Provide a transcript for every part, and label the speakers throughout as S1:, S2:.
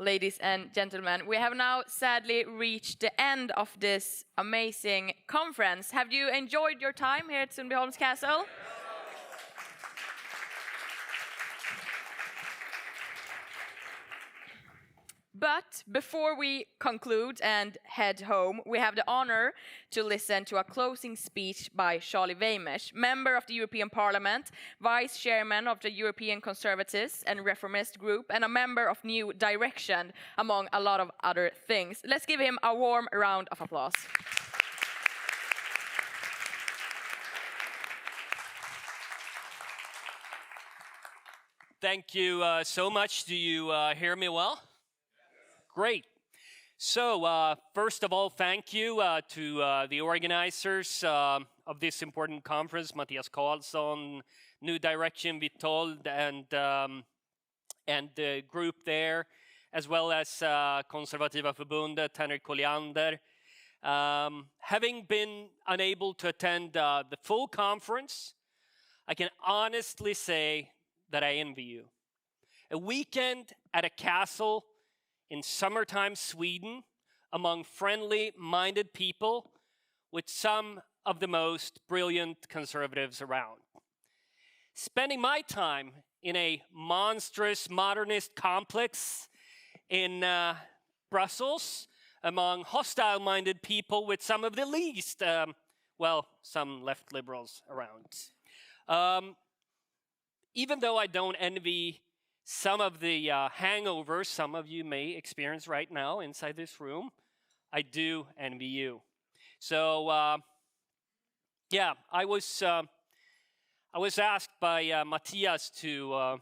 S1: ladies and gentlemen. We have now sadly reached the end of this amazing conference. Have you enjoyed your time here at Sundbyholm's Castle? But before we conclude and head home, we have the honor to listen to a closing speech by Charlie Weimers, member of the European Parliament, vice chairman of the European Conservatives and Reformist Group, and a member of New Direction, among a lot of other things. Let's give him a warm round of applause.
S2: Thank you so much. Do you hear me well? Great. So first of all, thank you to the organizers of this important conference, Mattias Karlsson, New Direction, Vitold, and the group there, as well as Konservativa Förbundet, Henrik Colliander. Having been unable to attend the full conference, I can honestly say that I envy you. A weekend at a castle in summertime Sweden, among friendly-minded people with some of the most brilliant conservatives around. Spending my time in a monstrous modernist complex in Brussels, among hostile-minded people with some of the least, some left liberals around. Even though I don't envy some of the hangovers some of you may experience right now inside this room, I do envy you. So, I was asked by Mattias to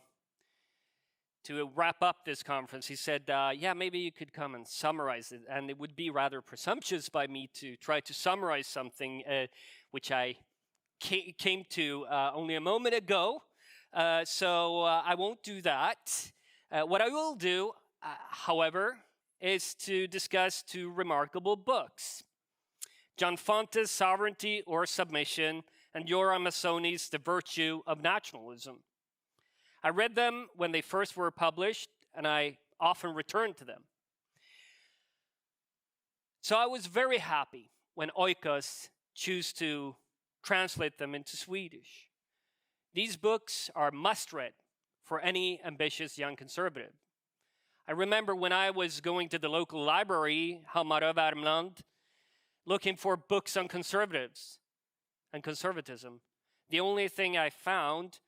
S2: wrap up this conference. He said, maybe you could come and summarize it. And it would be rather presumptuous by me to try to summarize something which I came to only a moment ago. So I won't do that. What I will do, however, is to discuss two remarkable books. John Fonte's Sovereignty or Submission and Yoram Hazony's The Virtue of Nationalism. I read them when they first were published, and I often return to them. So I was very happy when Oikos chose to translate them into Swedish. These books are must-read for any ambitious young conservative. I remember when I was going to the local library, Hammarö Värmland, looking for books on conservatives and conservatism. The only thing I found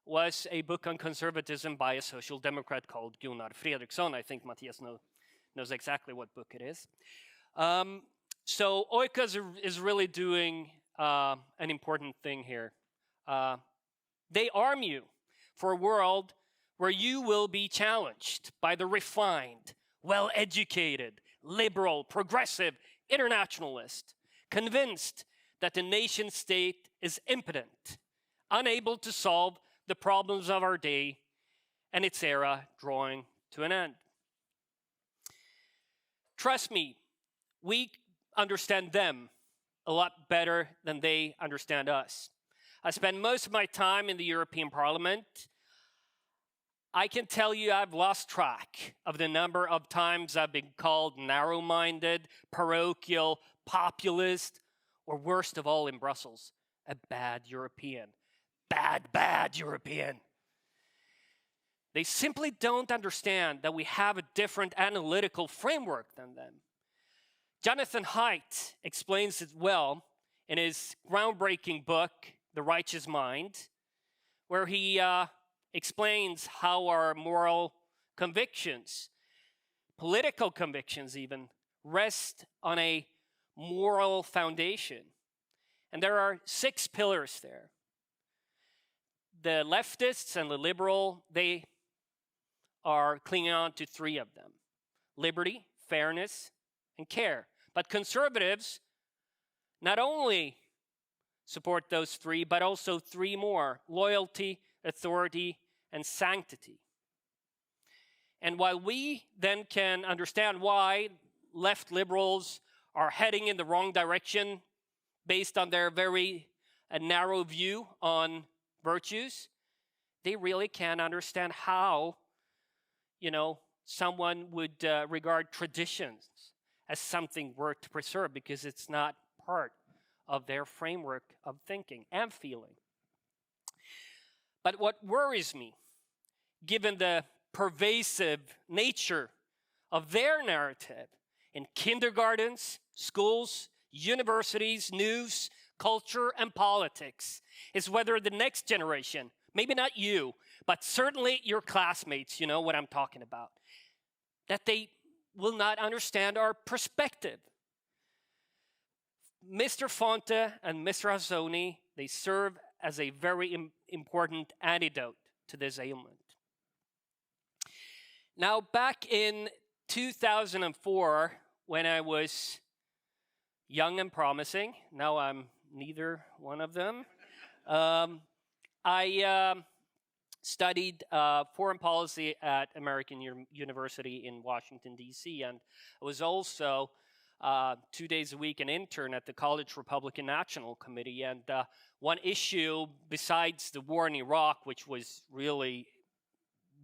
S2: was a book on conservatism by a social democrat called Gunnar Fredriksson. I think Mattias knows exactly what book it is. So Oikos is really doing an important thing here. They arm you for a world where you will be challenged by the refined, well-educated, liberal, progressive, internationalist, convinced that the nation state is impotent, unable to solve the problems of our day, and its era drawing to an end. Trust me, we understand them a lot better than they understand us. I spend most of my time in the European Parliament. I can tell you I've lost track of the number of times I've been called narrow-minded, parochial, populist, or worst of all in Brussels, a bad European. Bad European. They simply don't understand that we have a different analytical framework than them. Jonathan Haidt explains it well in his groundbreaking book, The Righteous Mind, where he explains how our moral convictions, political convictions even, rest on a moral foundation. And there are 6 pillars there. The leftists and the liberal, they are clinging on to 3 of them. Liberty, fairness, and care. But conservatives not only support those 3, but also 3 more: loyalty, authority, and sanctity. And while we then can understand why left liberals are heading in the wrong direction based on their very narrow view on virtues, they really can't understand how, someone would regard traditions as something worth to preserve because it's not part of their framework of thinking and feeling. But what worries me, given the pervasive nature of their narrative in kindergartens, schools, universities, news, culture, and politics, is whether the next generation, maybe not you, but certainly your classmates, you know what I'm talking about, that they will not understand our perspective. Mr. Fonte and Mr. Hazony, they serve as a very important antidote to this ailment. Now, back in 2004, when I was young and promising, now I'm neither one of them, I studied foreign policy at American University in Washington, D.C., and I was also 2 days a week an intern at the College Republican National Committee. And one issue besides the war in Iraq, which was really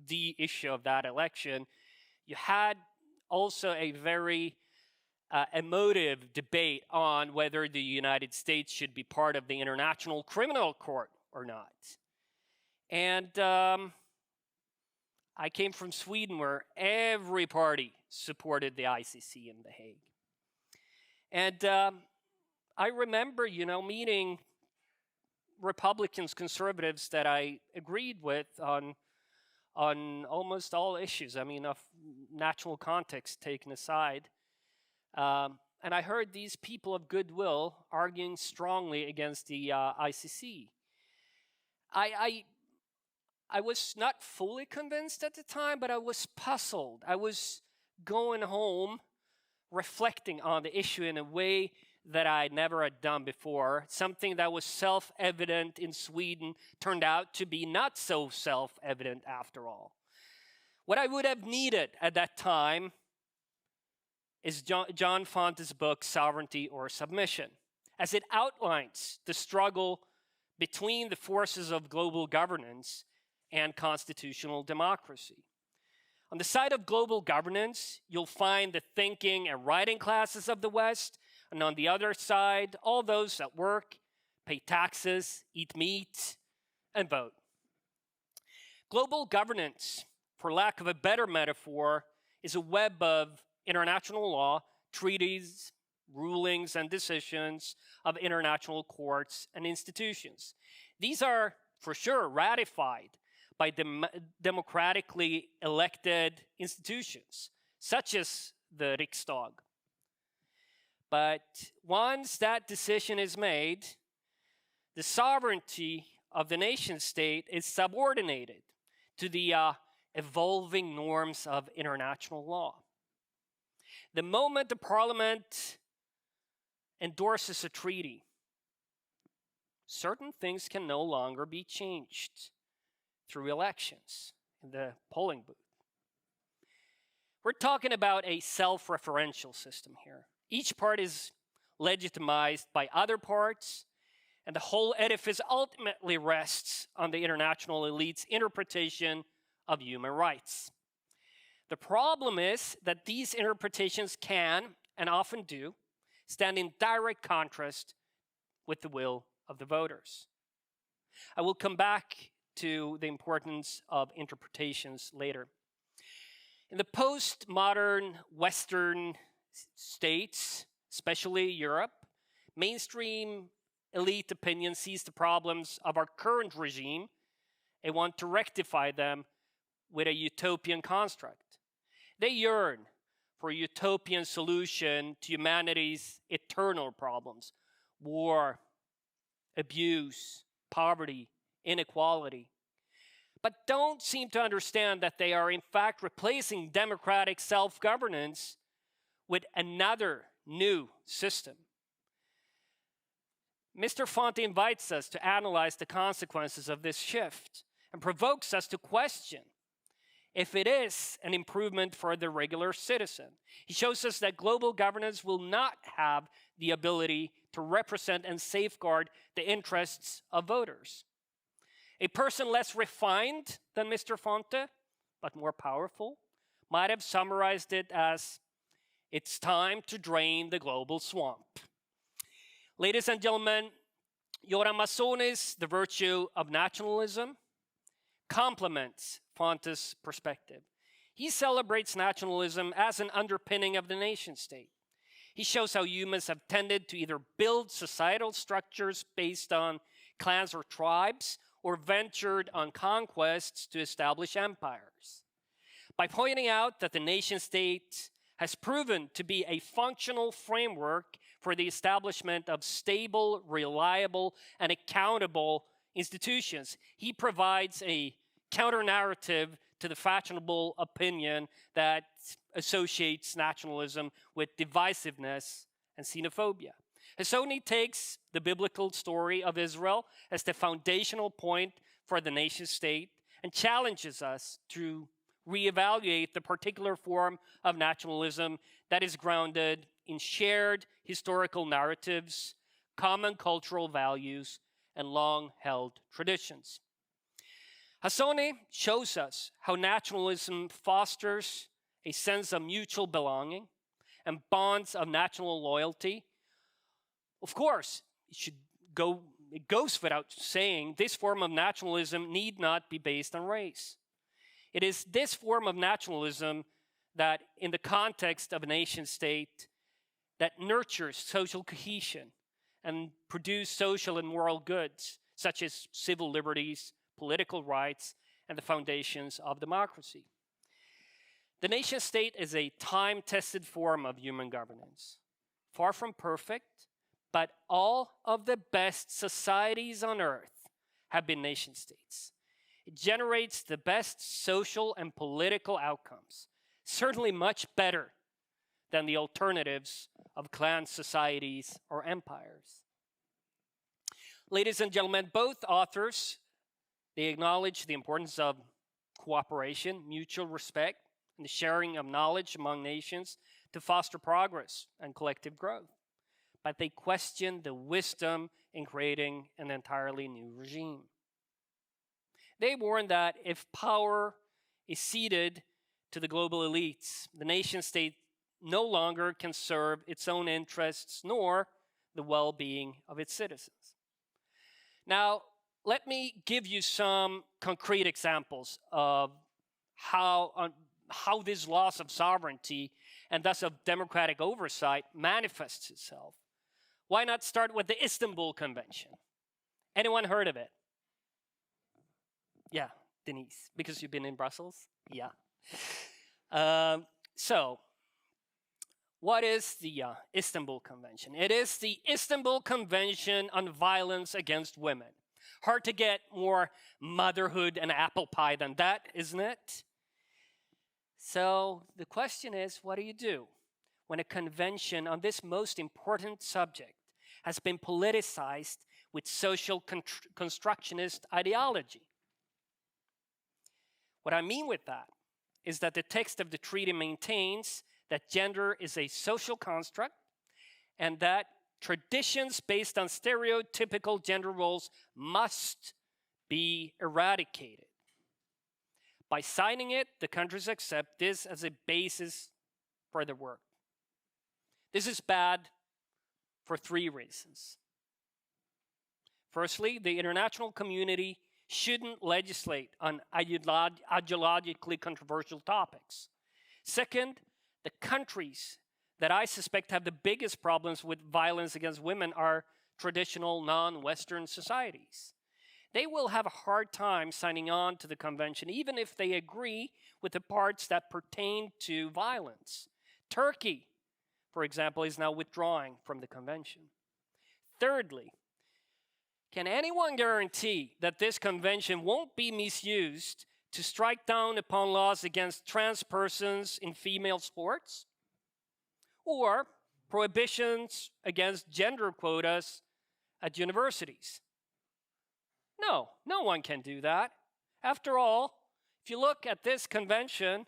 S2: the issue of that election, you had also a very emotive debate on whether the United States should be part of the International Criminal Court or not. And I came from Sweden, where every party supported the ICC in The Hague. And I remember, meeting Republicans, conservatives that I agreed with on almost all issues. I mean, of national context taken aside. And I heard these people of goodwill arguing strongly against the ICC. I was not fully convinced at the time, but I was puzzled. I was going home reflecting on the issue in a way that I never had done before. Something that was self-evident in Sweden turned out to be not so self-evident after all. What I would have needed at that time is John Fonte's book, Sovereignty or Submission, as it outlines the struggle between the forces of global governance and constitutional democracy. On the side of global governance, you'll find the thinking and writing classes of the West, and on the other side, all those that work, pay taxes, eat meat, and vote. Global governance, for lack of a better metaphor, is a web of international law, treaties, rulings, and decisions of international courts and institutions. These are, for sure, ratified by democratically elected institutions, such as the Riksdag. But once that decision is made, the sovereignty of the nation state is subordinated to the evolving norms of international law. The moment the parliament endorses a treaty, certain things can no longer be changed through elections in the polling booth. We're talking about a self-referential system here. Each part is legitimized by other parts, and the whole edifice ultimately rests on the international elite's interpretation of human rights. The problem is that these interpretations can, and often do, stand in direct contrast with the will of the voters. I will come back to the importance of interpretations later. In the postmodern Western states, especially Europe, mainstream elite opinion sees the problems of our current regime and want to rectify them with a utopian construct. They yearn for a utopian solution to humanity's eternal problems: war, abuse, poverty, inequality, but don't seem to understand that they are in fact replacing democratic self-governance with another new system. Mr. Fonte invites us to analyze the consequences of this shift and provokes us to question if it is an improvement for the regular citizen. He shows us that global governance will not have the ability to represent and safeguard the interests of voters. A person less refined than Mr. Fonte, but more powerful, might have summarized it as, it's time to drain the global swamp. Ladies and gentlemen, Yoram Hazony's The Virtue of Nationalism complements Fonte's perspective. He celebrates nationalism as an underpinning of the nation state. He shows how humans have tended to either build societal structures based on clans or tribes, or ventured on conquests to establish empires. By pointing out that the nation state has proven to be a functional framework for the establishment of stable, reliable, and accountable institutions, he provides a counter-narrative to the fashionable opinion that associates nationalism with divisiveness and xenophobia. Hazony takes the biblical story of Israel as the foundational point for the nation state and challenges us to reevaluate the particular form of nationalism that is grounded in shared historical narratives, common cultural values, and long-held traditions. Hazony shows us how nationalism fosters a sense of mutual belonging and bonds of national loyalty. Of course, it goes without saying, this form of nationalism need not be based on race. It is this form of nationalism that, in the context of a nation state, that nurtures social cohesion and produces social and moral goods, such as civil liberties, political rights, and the foundations of democracy. The nation state is a time-tested form of human governance, far from perfect, but all of the best societies on earth have been nation states. It generates the best social and political outcomes, certainly much better than the alternatives of clan societies or empires. Ladies and gentlemen, both authors, they acknowledge the importance of cooperation, mutual respect, and the sharing of knowledge among nations to foster progress and collective growth. But they question the wisdom in creating an entirely new regime. They warn that if power is ceded to the global elites, the nation state no longer can serve its own interests nor the well-being of its citizens. Now, let me give you some concrete examples of how this loss of sovereignty and thus of democratic oversight manifests itself. Why not start with the Istanbul Convention? Anyone heard of it? Yeah, Denise, because you've been in Brussels? Yeah. So, what is the Istanbul Convention? It is the Istanbul Convention on Violence Against Women. Hard to get more motherhood and apple pie than that, isn't it? So the question is, what do you do when a convention on this most important subject has been politicized with social constructionist ideology? What I mean with that is that the text of the treaty maintains that gender is a social construct and that traditions based on stereotypical gender roles must be eradicated. By signing it, the countries accept this as a basis for their work. This is bad for three reasons. Firstly, the international community shouldn't legislate on ideologically controversial topics. Second, the countries that I suspect have the biggest problems with violence against women are traditional non-Western societies. They will have a hard time signing on to the convention, even if they agree with the parts that pertain to violence. Turkey, for example, is now withdrawing from the convention. Thirdly, can anyone guarantee that this convention won't be misused to strike down upon laws against trans persons in female sports? Or prohibitions against gender quotas at universities? No, no one can do that. After all, if you look at this convention,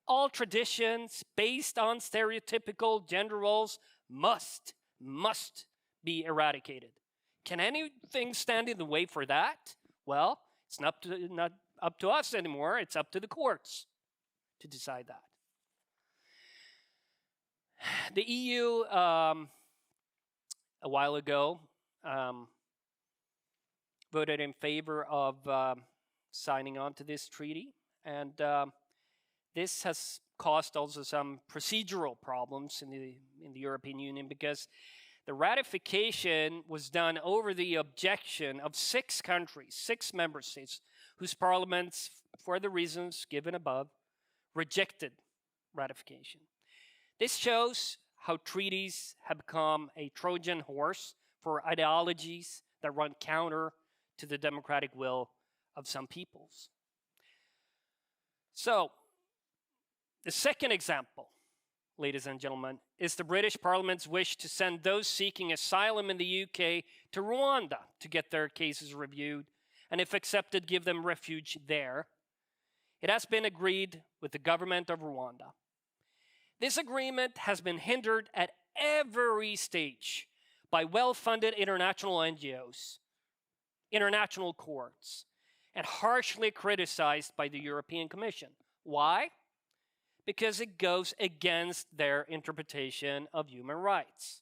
S2: all traditions based on stereotypical gender roles must be eradicated. Can anything stand in the way for that? Well, it's not up to us anymore. It's up to the courts to decide that. The EU, a while ago, voted in favor of signing on to this treaty, and this has caused also some procedural problems in the European Union, because the ratification was done over the objection of 6 countries, 6 member states, whose parliaments, for the reasons given above, rejected ratification. This shows how treaties have become a Trojan horse for ideologies that run counter to the democratic will of some peoples. So, the second example, ladies and gentlemen, is the British Parliament's wish to send those seeking asylum in the UK to Rwanda to get their cases reviewed, and if accepted, give them refuge there. It has been agreed with the government of Rwanda. This agreement has been hindered at every stage by well-funded international NGOs, international courts, and harshly criticized by the European Commission. Why? Because it goes against their interpretation of human rights.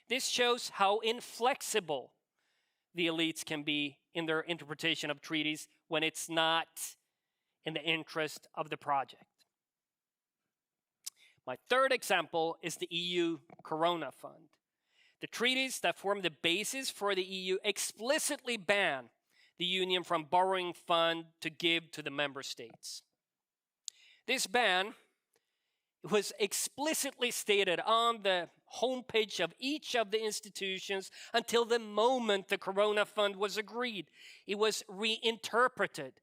S2: This shows how inflexible the elites can be in their interpretation of treaties when it's not in the interest of the project. My third example is the EU Corona Fund. The treaties that form the basis for the EU explicitly ban the Union from borrowing funds to give to the member states. This ban was explicitly stated on the homepage of each of the institutions until the moment the Corona Fund was agreed. It was reinterpreted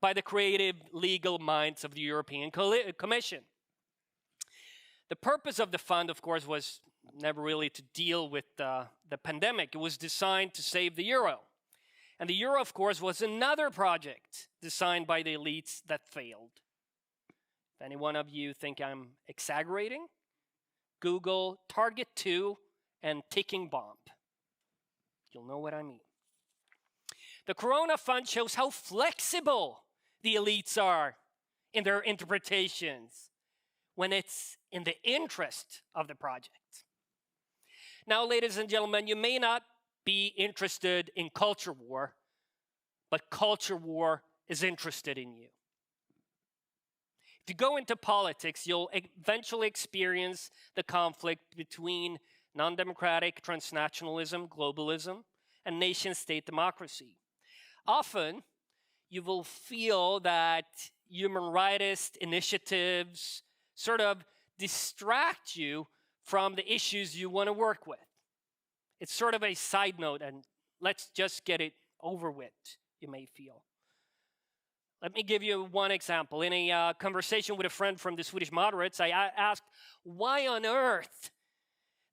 S2: by the creative legal minds of the European Commission. The purpose of the fund, of course, was never really to deal with the pandemic. It was designed to save the euro. And the euro, of course, was another project designed by the elites that failed. If any one of you think I'm exaggerating, Google Target 2 and ticking bomb. You'll know what I mean. The Corona Fund shows how flexible the elites are in their interpretations when it's in the interest of the project. Now, ladies and gentlemen, you may not be interested in culture war, but culture war is interested in you. If you go into politics, you'll eventually experience the conflict between non-democratic transnationalism, globalism, and nation-state democracy. Often, you will feel that human rights initiatives sort of distract you from the issues you want to work with. It's sort of a side note, and let's just get it over with, you may feel. Let me give you one example. In a conversation with a friend from the Swedish moderates, I asked why on earth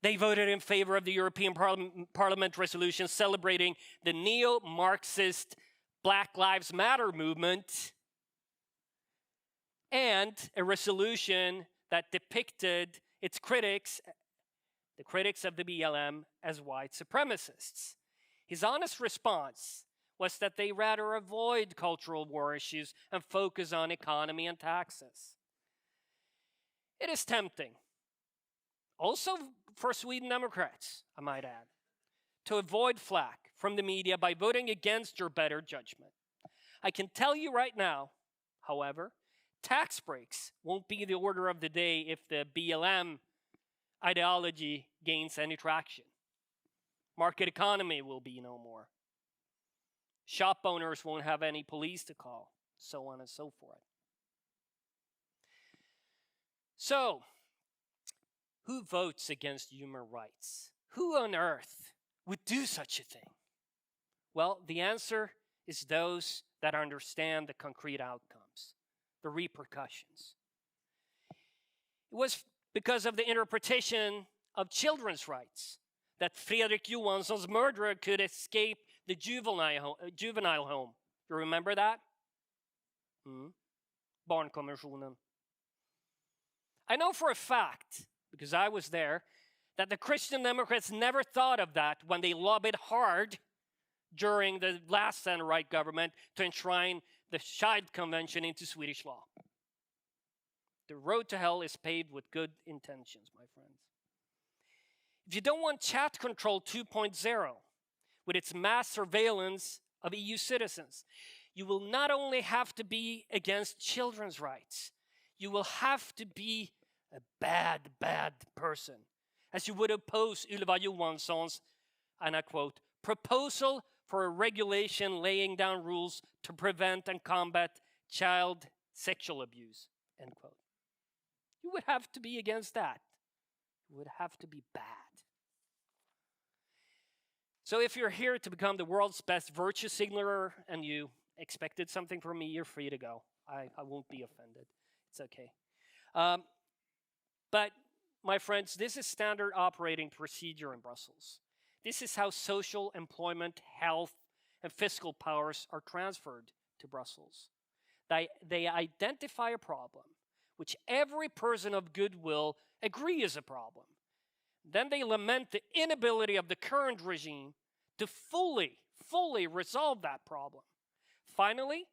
S2: they voted in favor of the European Parliament resolution celebrating the neo-Marxist Black Lives Matter movement, and a resolution that depicted its critics, the critics of the BLM, as white supremacists. His honest response was that they rather avoid cultural war issues and focus on economy and taxes. It is tempting, also for Sweden Democrats, I might add, to avoid flack from the media by voting against your better judgment. I can tell you right now, however, tax breaks won't be the order of the day if the BLM ideology gains any traction. Market economy will be no more. Shop owners won't have any police to call, so on and so forth. So, who votes against human rights? Who on earth would do such a thing? Well, the answer is those that understand the concrete outcomes, the repercussions. It was because of the interpretation of children's rights that Fredrik Johansson's murderer could escape the juvenile home. You remember that? Barnkonventionen. I know for a fact, because I was there, that the Christian Democrats never thought of that when they lobbied hard during the last center-right government to enshrine the Child Convention into Swedish law. The road to hell is paved with good intentions, my friends. If you don't want chat control 2.0, with its mass surveillance of EU citizens, you will not only have to be against children's rights, you will have to be a bad, bad person, as you would oppose Ylva Johansson's, and I quote, proposal for a regulation laying down rules to prevent and combat child sexual abuse, end quote. You would have to be against that. You would have to be bad. So if you're here to become the world's best virtue signaler and you expected something from me, you're free to go. I won't be offended. It's okay. But my friends, this is standard operating procedure in Brussels. This is how social, employment, health, and fiscal powers are transferred to Brussels. They identify a problem, which every person of goodwill agree is a problem. Then they lament the inability of the current regime to fully resolve that problem. Finally,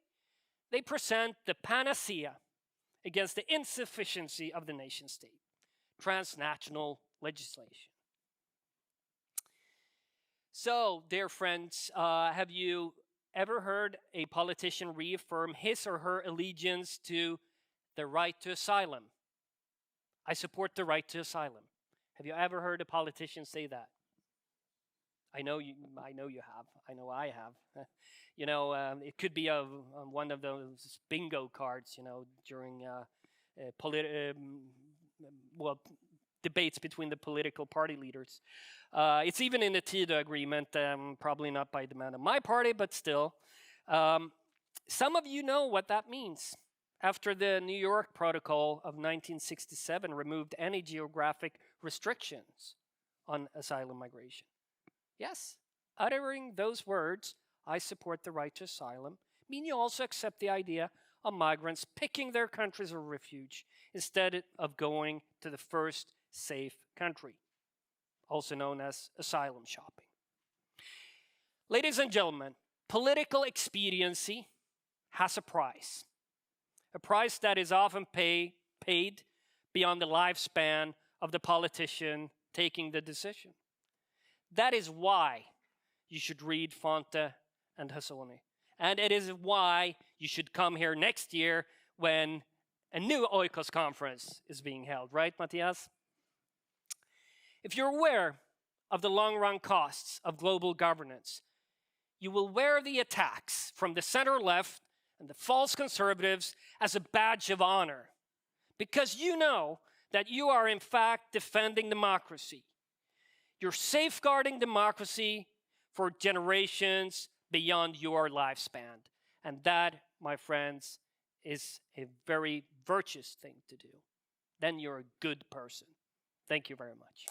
S2: they present the panacea against the insufficiency of the nation state, transnational legislation. So, dear friends, have you ever heard a politician reaffirm his or her allegiance to the right to asylum? I support the right to asylum. Have you ever heard a politician say that? I know you have. I know I have. It could be one of those bingo cards, during debates between the political party leaders. It's even in the TIDA agreement, probably not by demand of my party, but still. Some of you know what that means. After the New York Protocol of 1967 removed any geographic restrictions on asylum migration. Yes, uttering those words, I support the right to asylum, mean you also accept the idea of migrants picking their countries of refuge instead of going to the first safe country, also known as asylum shopping. Ladies and gentlemen, political expediency has a price that is often paid beyond the lifespan of the politician taking the decision. That is why you should read Fonte and Hazony. And it is why you should come here next year when a new Oikos conference is being held, right, Matthias? If you're aware of the long-run costs of global governance, you will wear the attacks from the center-left and the false conservatives as a badge of honor, because you know that you are in fact defending democracy. You're safeguarding democracy for generations beyond your lifespan. And that, my friends, is a very virtuous thing to do. Then you're a good person. Thank you very much.